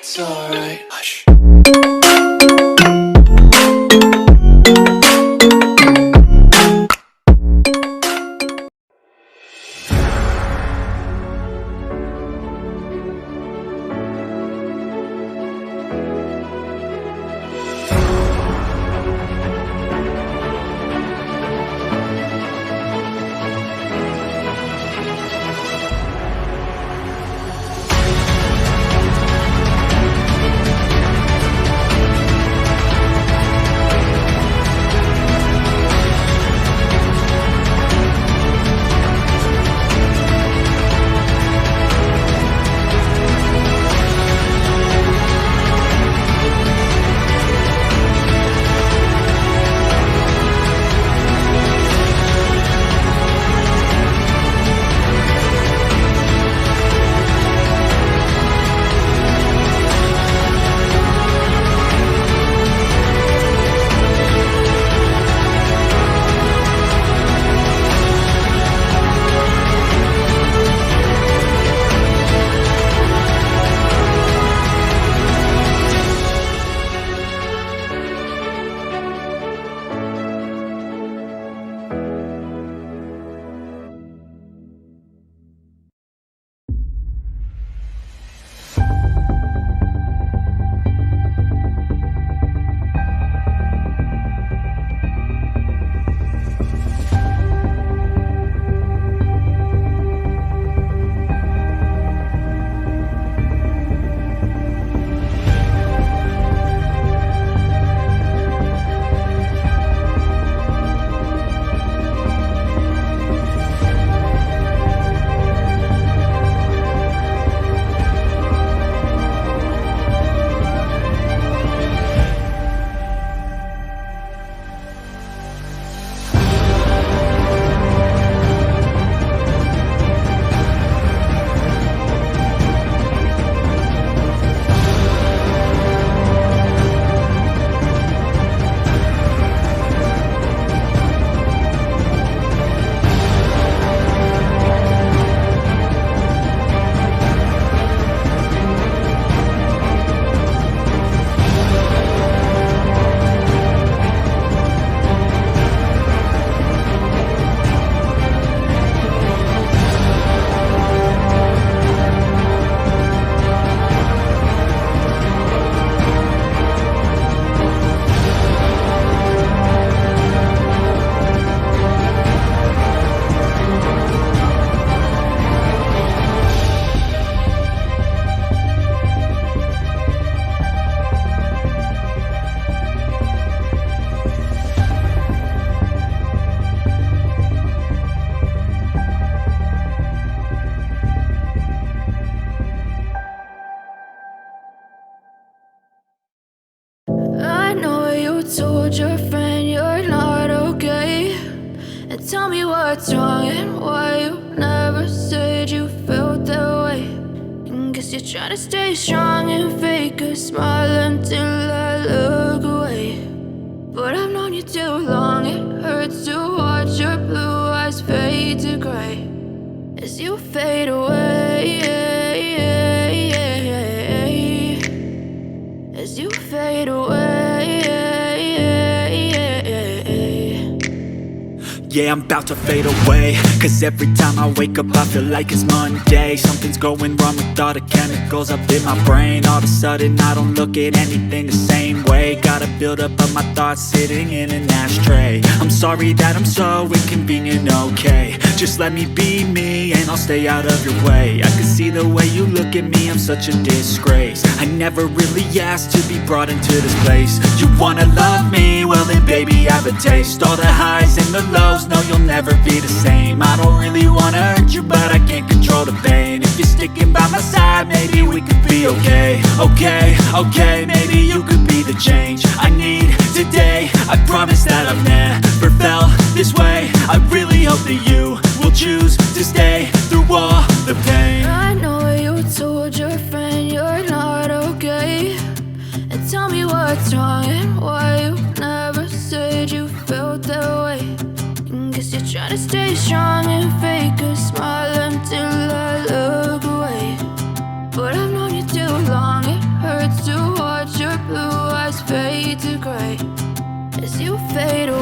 it's alright. Hush. Told your friend you're not okay, and tell me what's wrong and why you never said you felt that way. And guess you're trying to stay strong and fake a smile until I look away. But I've known you too long, it hurts to watch your blue eyes fade to gray as you fade away, as you fade away. Yeah, I'm about to fade away, cause every time I wake up I feel like it's Monday. Something's going wrong with all the chemicals up in my brain. All of a sudden I don't look at anything the same way. Gotta build up of my thoughts sitting in an ashtray. I'm sorry that I'm so inconvenient, okay. Just let me be me and I'll stay out of your way. I can see the way you look at me, I'm such a disgrace. I never really asked to be brought into this place. You wanna love me? Well then baby I have a taste. All the highs and the lows, no you'll never be the same. I don't really wanna hurt you but I can't control the pain. If you're sticking by my side maybe we could be okay. Okay, maybe you could be the change I need today. I promise that I've never felt this way. I really hope that you will choose to stay through all the pain. I know you told your friend you're not okay, and tell me what's wrong and why you never said you felt that way. And guess you're trying to stay strong and fake a smile until I look away. But I've known you too long, it hurts fade away.